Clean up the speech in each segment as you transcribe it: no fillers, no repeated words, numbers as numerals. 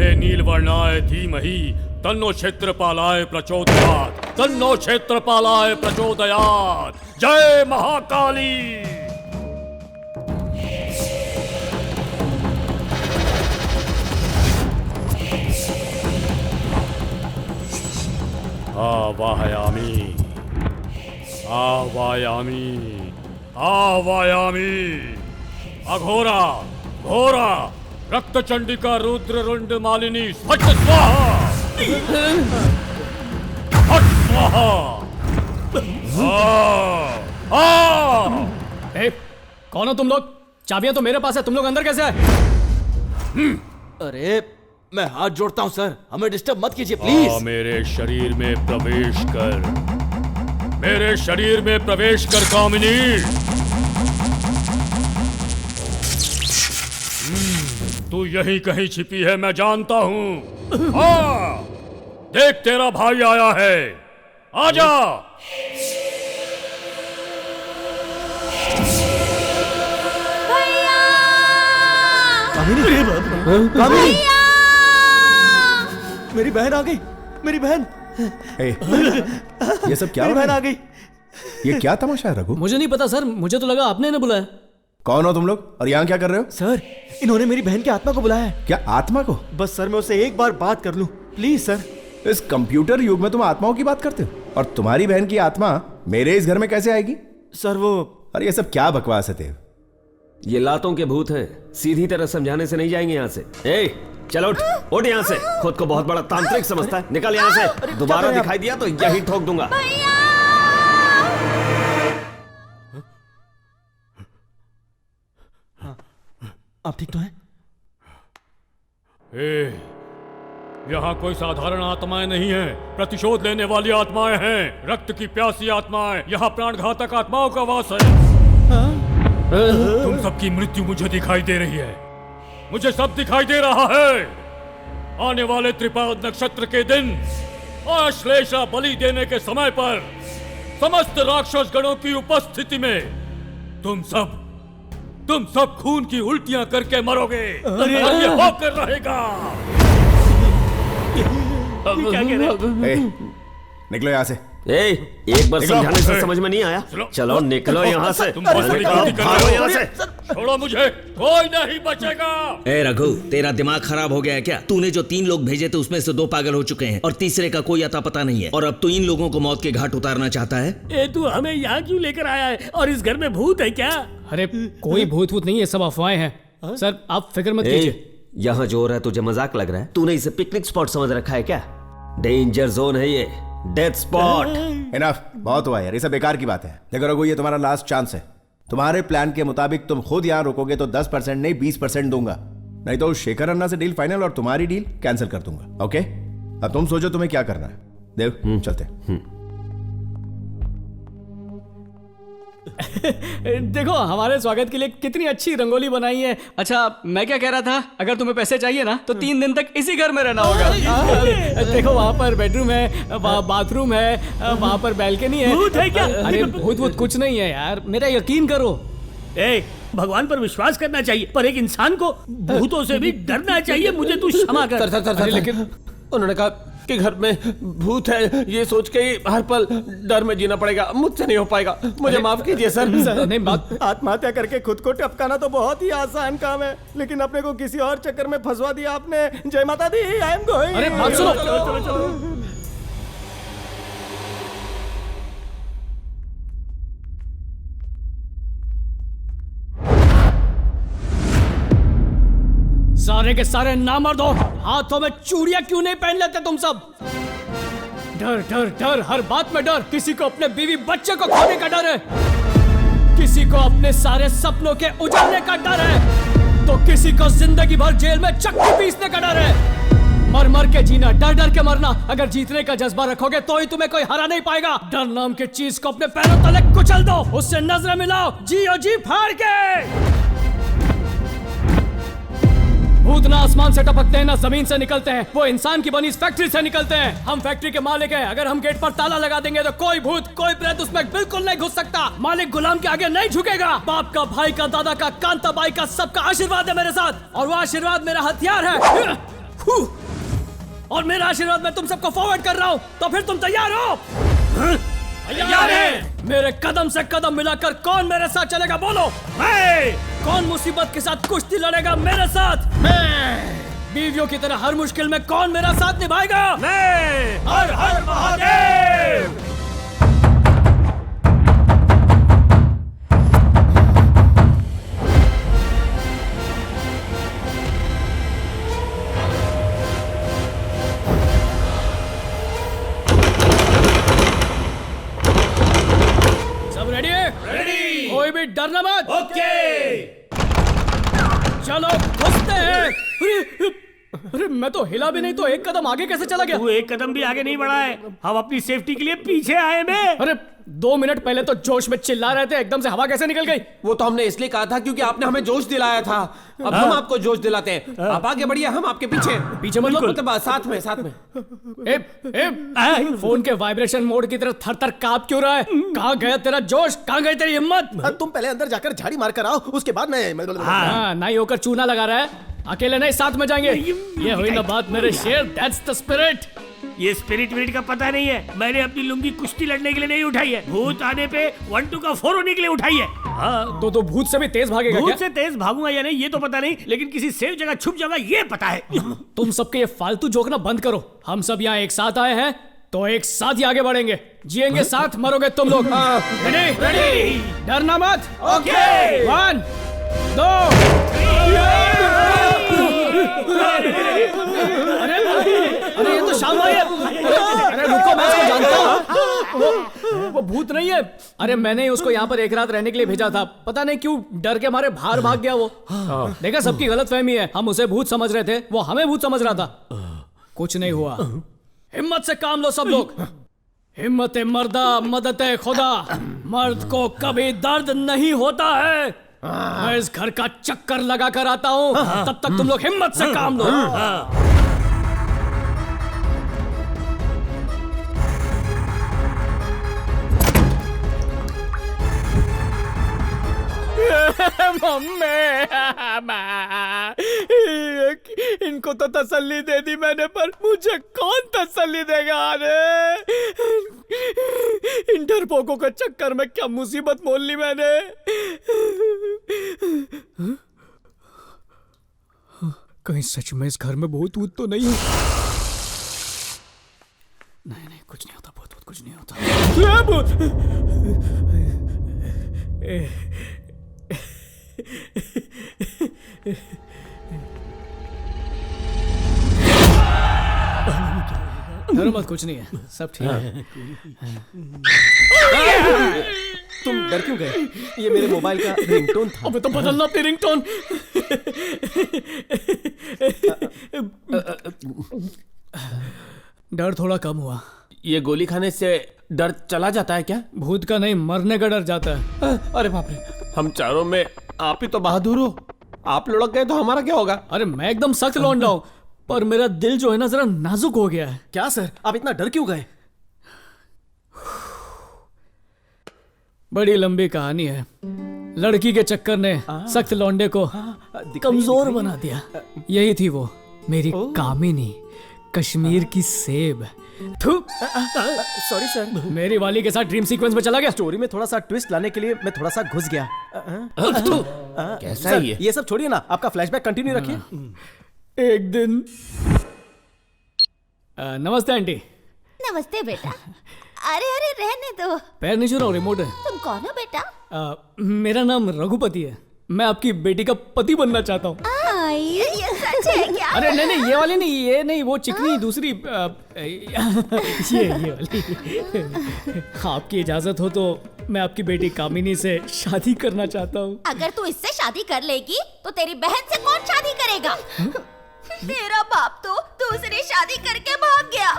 विद्महे नीलवर्णाय धीमहि तन्नो क्षेत्रपालाय प्रचोदयात्, तन्नो क्षेत्रपालाय प्रचोदयात्। जय महाकाली। आवाहयामि, आवाहयामि, आवाहयामि। अघोरा घोरा रक्त चंडिका रुद्र रुंड मालिनी फट स्वाहा, फट स्वाहा। कौन हो तुम लोग? चाबियां तो मेरे पास है, तुम लोग अंदर कैसे आए? अरे मैं हाथ जोड़ता हूं सर, हमें डिस्टर्ब मत कीजिए प्लीज। मेरे शरीर में प्रवेश कर, मेरे शरीर में प्रवेश कर कामिनी। तू यहीं कहीं छिपी है, मैं जानता हूं। हाँ, देख तेरा भाई आया है, आजा। कामिनी, कामिनी, मेरी बहन आ गई, मेरी बहन। ये सब क्या मेरी हो रहा बहन आ है? गई। ये क्या तमाशा है रघु? मुझे नहीं पता सर, मुझे तो लगा आपने ना बुलाया। कौन हो तुम लोग और यहाँ क्या कर रहे हो? सर इन्होंने मेरी बहन की आत्मा को बुलाया है। क्या आत्मा को? बस सर मैं उससे एक बार बात कर लूं प्लीज सर। इस कंप्यूटर युग में तुम आत्माओं की बात करते हो? और तुम्हारी बहन की आत्मा मेरे इस घर में कैसे आएगी? सर वो अरे ये सब क्या बकवास है देव? ये लातों के भूत हैं, सीधी तरह समझाने से नहीं जाएंगे यहाँ से। ए, चलो उठ, उठ यहाँ से। खुद को बहुत बड़ा तांत्रिक समझता है, निकल यहाँ से। दोबारा दिखाई दिया तो यही ठोक दूंगा। आप ठीक तो हैं? यहाँ कोई साधारण आत्माएं नहीं है, प्रतिशोध लेने वाली आत्माएं हैं, रक्त की प्यासी आत्माएं। यहाँ प्राणघातक आत्माओं का वास है। तुम सबकी मृत्यु मुझे दिखाई दे रही है, मुझे सब दिखाई दे रहा है। आने वाले त्रिपाद नक्षत्र के दिन आश्लेषा बलि देने के समय पर समस्त राक्षस गणों की उपस्थिति में तुम सब खून की उल्टियां करके मरोगे। और ये होकर रहेगा। क्या कह रहे हैं? निकलो यहाँ से। ए, एक बार समझाने से समझ में नहीं आया? चलो निकलो यहाँ से। तुम बहुत बड़ी गलती कर भागो रहे यहाँ हो। से। छोड़ो मुझे, कोई नहीं बचेगा। ए रघु, तेरा दिमाग खराब हो गया है क्या? तूने जो 3 लोग भेजे थे उसमें से 2 पागल हो चुके हैं और तीसरे का कोई अता पता नहीं है, और अब तू इन लोगों को मौत के घाट उतारना चाहता है? ए, तू हमें यहाँ क्यों लेकर आया है? और इस घर में भूत है क्या? अरे कोई भूत नहीं है, सब अफवाहें हैं। सर आप फिक्र मत कीजिए। यहाँ जो हो रहा है तुझे मजाक लग रहा है? तूने इसे पिकनिक स्पॉट समझ रखा है क्या? डेंजर जोन है ये, डेथ स्पॉट। इनफ, बहुत हुआ यार, ये सब बेकार की बात है। देखो रघु, ये तुम्हारा लास्ट चांस है। तुम्हारे प्लान के मुताबिक तुम खुद यहाँ रुकोगे तो 10% नहीं 20% दूंगा, नहीं तो शेखर अन्ना से डील फाइनल और तुम्हारी डील कैंसिल कर दूंगा। ओके, अब तुम सोचो तुम्हें क्या करना है। देव चलते। देखो हमारे स्वागत के लिए कितनी अच्छी रंगोली बनाई है। अच्छा मैं क्या कह रहा था, अगर तुम्हें पैसे चाहिए ना तो 3 दिन तक इसी घर में रहना होगा। देखो वहाँ पर बेडरूम है, बाथरूम है, वहाँ पर बैल्कनी है। भूत है क्या? अरे भूत कुछ नहीं है यार, मेरा यकीन करो। भगवान पर विश्वास करना चाहिए, पर एक इंसान को भूतों से भी डरना चाहिए। मुझे तू क्षमा कर। लेकिन उन्होंने कहा कि घर में भूत है, ये सोच के ही हर पल डर में जीना पड़ेगा। मुझसे नहीं हो पाएगा, मुझे माफ कीजिए सर। नहीं, आत्महत्या करके खुद को टपकाना तो बहुत ही आसान काम है, लेकिन अपने को किसी और चक्कर में फंसवा दिया आपने। जय माता दी, आई एम गोइंग। अरे बात सुनो। चलो। सारे के सारे नामर्द हो, हाथों में चूड़ियां क्यों नहीं पहन लेते तुम सब? डर डर डर, हर बात में डर। किसी को अपने बीवी बच्चे को खोने का डर है, किसी को अपने सारे सपनों के उजड़ने का डर है, तो किसी को जिंदगी भर जेल में चक्की पीसने का डर है। मर मर के जीना, डर डर के मरना। अगर जीतने का जज्बा रखोगे तो ही तुम्हें कोई हरा नहीं पाएगा। डर नाम की चीज को अपने पैरों तले कुचल दो, उससे नजरें मिलाओ, जियो जी फाड़ के। भूत ना आसमान से टपकते हैं ना जमीन से निकलते हैं, वो इंसान की बनी इस फैक्ट्री से निकलते हैं। हम फैक्ट्री के मालिक हैं, अगर हम गेट पर ताला लगा देंगे तो कोई भूत कोई प्रेत उसमें बिल्कुल नहीं घुस सकता। मालिक गुलाम के आगे नहीं झुकेगा। बाप का, भाई का, दादा का, कांता बाई का, सबका आशीर्वाद है मेरे साथ, और वो आशीर्वाद मेरा हथियार है। और मेरा आशीर्वाद मैं तुम सबको फॉरवर्ड कर रहा हूँ। तो फिर तुम तैयार हो? तैयार है। मेरे कदम से कदम मिलाकर कौन मेरे साथ चलेगा बोलो? मैं। कौन मुसीबत के साथ कुश्ती लड़ेगा मेरे साथ? मैं। बीवियों की तरह हर मुश्किल में कौन मेरा साथ निभाएगा? मैं। हर हर महादेव। कोई भी डरना मत। ओके। चलो घुसते हैं। अरे मैं तो हिला भी नहीं तो एक कदम आगे कैसे चला गया? तू एक कदम भी आगे नहीं बढ़ा है। हम अपनी सेफ्टी के लिए पीछे आए में। अरे 2 मिनट पहले तो जोश में चिल्ला रहे थे, एकदम से हवा कैसे निकल गई? वो तो हमने इसलिए कहा था क्योंकि आपने हमें जोश दिलाया था। अब हम आपको जोश दिलाते हैं। आप आगे बढ़िए, हम आपके पीछे। पीछे मतलब साथ में साथ में। फोन के वाइब्रेशन मोड की तरह थर थर कांप क्यों रहा है? कहाँ गया तेरा जोश? कहाँ गई तेरी हिम्मत? तुम पहले अंदर जाकर झाड़ी मार कर आओ, उसके बाद मैं हाँ, नाई होकर चूना लगा रहा है। अकेले नहीं, साथ में जाएंगे। ये हुई ना बात मेरे शेर। That's the spirit. ये स्पिरिट का पता नहीं है। मैंने अपनी लुंगी कुश्ती लड़ने के लिए नहीं उठाई है। भूत आने पे 1-2 का 4 होने के लिए उठाई है। हाँ, तो भूत से भी तेज भागेगा क्या? भूत से तेज भागूंगा या नहीं ये तो पता नहीं, लेकिन किसी सेफ जगह छुप जाऊंगा ये पता है। तुम सबके ये फालतू जोकना बंद करो। हम सब यहाँ एक साथ आए हैं तो एक साथ ही आगे बढ़ेंगे। जिएंगे साथ, मरोगे तुम लोग। रेडी? डरना मत। ओके। 1 2 अरे ये तो शाम है। अरे रुको, मैं इसको जानता हूँ। वो भूत नहीं है। अरे मैंने उसको यहाँ पर एक रात रहने के लिए भेजा था। पता नहीं क्यों डर के हमारे बाहर भाग गया वो। देखा, सबकी गलतफहमी है। हम उसे भूत समझ रहे थे, वो हमें भूत समझ रहा था। कुछ नहीं हुआ। हिम्मत से काम लो सब लोग। हिम्मत मर्दा मदद खुदा। मर्द को कभी दर्द नहीं होता है। मैं इस घर का चक्कर लगा कर आता हूँ, तब तक तुम लोग हिम्मत से काम लो। इनको तो तसल्ली दे दी मैंने, पर मुझे कौन तसल्ली देगा? इन डरपोकों के चक्कर में क्या मुसीबत मोल ली मैंने। कहीं सच में इस घर में भूत वूत तो नहीं है? नहीं, कुछ नहीं होता। भूत कुछ नहीं होता। डरो मत, कुछ नहीं है, सब ठीक है। तुम डर क्यों गए? ये मेरे मोबाइल का रिंगटोन था। अबे तो बदलना अपनी रिंगटोन। डर थोड़ा कम हुआ। ये गोली खाने से डर चला जाता है क्या? भूत का नहीं, मरने का डर जाता है। अरे बाप रे, हम चारों में आप ही तो बहादुर हो। आप लुढ़क गए तो हमारा क्या होगा? अरे मैं एकदम सख्त लौंडा हूं, पर मेरा दिल जो है ना जरा नाजुक हो गया है। क्या सर, आप इतना डर क्यों गए? बड़ी लंबी कहानी है। लड़की के चक्कर ने सख्त लौंडे को कमजोर बना दिया। यही थी वो, मेरी कामिनी, कश्मीर की सेब। सॉरी सर, मेरी वाली के साथ ड्रीम सीक्वेंस में चला गया। स्टोरी में थोड़ा सा ट्विस्ट लाने के लिए मैं थोड़ा सा घुस गया। कैसा है ये? ये सब छोड़िए ना, आपका फ्लैशबैक कंटिन्यू रखिए। एक दिन नमस्ते आंटी। नमस्ते बेटा। अरे रहने दो। पैर नहीं छू रहा हूँ, रिमोट है। तुम कौन हो बेटा? मेरा नाम रघुपति है। मैं आपकी बेटी का पति बनना चाहता हूँ। ये सच है क्या? अरे नहीं, ये वाली नहीं, ये नहीं, वो चिकनी दूसरी। ये वाली। आपकी इजाजत हो तो मैं आपकी बेटी कामिनी से शादी करना चाहता हूँ। अगर तू इससे शादी कर लेगी तो तेरी बहन से कौन शादी करेगा? तेरा बाप तो दूसरी शादी करके भाग गया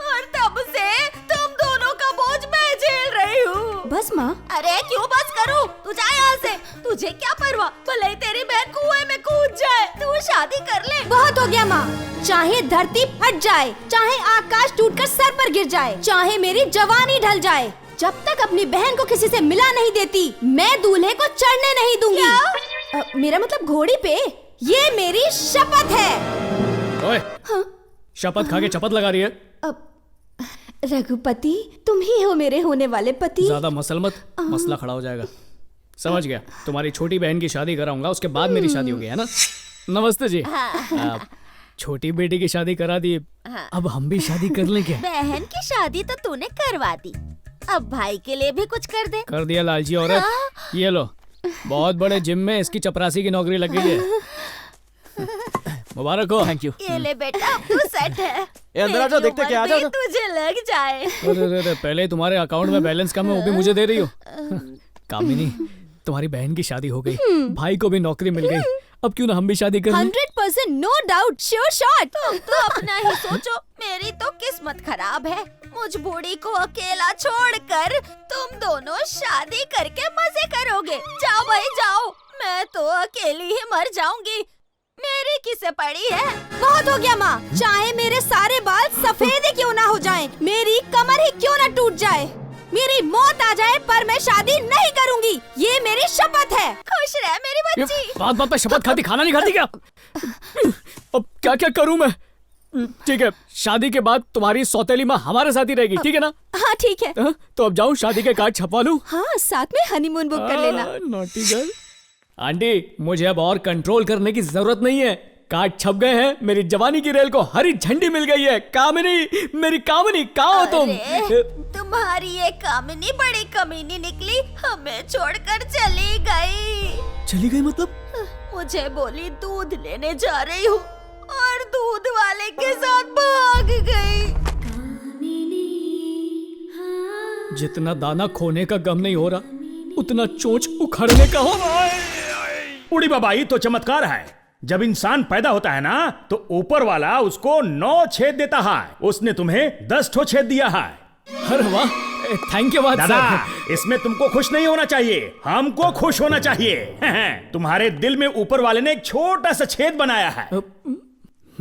और तब से तुम दोनों का बोझ मैं झेल रही हूँ। बस माँ। अरे क्यों बस करूँ? तू जा यहाँ से। तुझे क्या परवाह, भले ही तेरी बहन कुएं में कूद जाए, तू शादी कर ले। बहुत हो गया माँ। चाहे धरती फट जाए, चाहे आकाश टूटकर सर पर गिर जाए, चाहे मेरी जवानी ढल जाए, जब तक अपनी बहन को किसी से मिला नहीं देती, मैं दूल्हे को चढ़ने नहीं दूंगी। मेरा मतलब घोड़ी पे। ये मेरी शपथ है। ओए, शपथ खा के चपत लगा रही है। रघुपति, तुम ही हो मेरे होने वाले पति। ज्यादा मसल मत, मसला खड़ा हो जाएगा। समझ गया, तुम्हारी छोटी बहन की शादी कराऊंगा, उसके बाद मेरी शादी होगी, है ना? नमस्ते जी। छोटी बेटी की शादी करा दी, अब हम भी शादी कर लें क्या? बहन की शादी तो तूने करवा दी, अब भाई के लिए भी कुछ कर दे। कर दिया लालची औरत। ये लो, बहुत बड़े जिम में इसकी चपरासी की नौकरी लग गई है। मुबारक हो। Thank you. ये ले बेटा, अब तू सेट है। अंदर आ जाओ, देखते क्या, आ जाओ। तुझे लग जाए। अरे पहले तुम्हारे अकाउंट में बैलेंस कम है, वो भी मुझे दे रही हो। कामिनी, तुम्हारी बहन की शादी हो गई, भाई को भी नौकरी मिल गई, अब क्यों ना हम भी शादी कर लें? 100% नो डाउट, श्योर शॉट। तुम तो अपना ही सोचो, मेरी तो किस्मत खराब है। मुझ बूढ़ी को अकेला छोड़कर तुम दोनों शादी करके मजे करोगे। जाओ भाई जाओ, मैं तो अकेली ही मर जाऊंगी। मेरी किसे पड़ी है? बहुत हो गया माँ, चाहे मेरे सारे बाल सफेद ही क्यों ना हो जाएं, मेरी कमर ही क्यों ना टूट जाए, मेरी मौत आ जाए, पर मैं शादी नहीं करूंगी, ये मेरी शपथ है। खुश रह मेरी बच्ची। बात बात पे शपथ खाती, खाना नहीं खाती क्या? अब क्या क्या करूं मैं? ठीक है, शादी के बाद तुम्हारी सौतेली माँ हमारे साथ ही रहेगी, ठीक है ना? हाँ ठीक है। तो अब जाऊं शादी के कार्ड छपवा लूं? हाँ, साथ में हनीमून बुक कर लेना। Naughty girl. आंटी, मुझे अब और कंट्रोल करने की जरूरत नहीं है, कार्ड छप गए हैं, मेरी जवानी की रेल को हरी झंडी मिल गई है। कामिनी, मेरी कामिनी, कहाँ हो तुम? तुम्हारी ये कामिनी बड़ी कमीनी निकली, हमें छोड़कर चली गई। चली गई मतलब? मुझे बोली दूध लेने जा रही हूँ, और दूध वाले के साथ भाग गई। जितना दाना खोने का गम नहीं हो रहा, उतना चोंच उखड़ने का हो रहा है। उड़ी बाबा, ये तो चमत्कार है। जब इंसान पैदा होता है ना, तो ऊपर वाला उसको 9 छेद देता है। उसने तुम्हें 10 ठो छेद दिया है। अरे वाह, थैंक यू दादा, इसमें तुमको खुश नहीं होना चाहिए, हमको खुश होना चाहिए। तुम्हारे दिल में ऊपर वाले ने एक छोटा सा छेद बनाया है।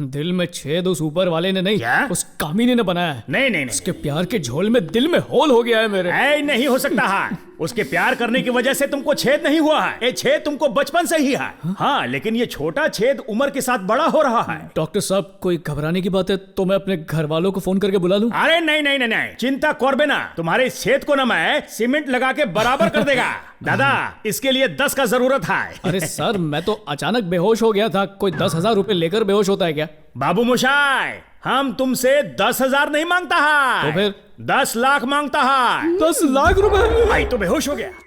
दिल में छेद उस ऊपर वाले ने नहीं, क्या? उस कामिनी ने बनाया है। नहीं नहीं उसके प्यार के झोल में दिल में होल हो गया है मेरे। ऐ नहीं हो सकता है। उसके प्यार करने की वजह से तुमको छेद नहीं हुआ है, ये छेद तुमको बचपन से ही है। हाँ, लेकिन ये छोटा छेद उम्र के साथ बड़ा हो रहा है। डॉक्टर साहब, कोई घबराने की बात है तो मैं अपने घर वालों को फोन करके बुला लूं? अरे नहीं नहीं नहीं नहीं, चिंता करबे ना, तुम्हारे इस छेद को ना मैं सीमेंट लगा के बराबर कर देगा। दादा, इसके लिए 10 का जरूरत है। अरे सर, मैं तो अचानक बेहोश हो गया था, कोई 10,000 रुपए लेकर बेहोश होता है क्या? बाबू मोशाय, हम तुमसे 10,000 नहीं मांगता है, तो फिर 10 लाख मांगता है। 10 लाख रुपए? भाई तो बेहोश हो गया।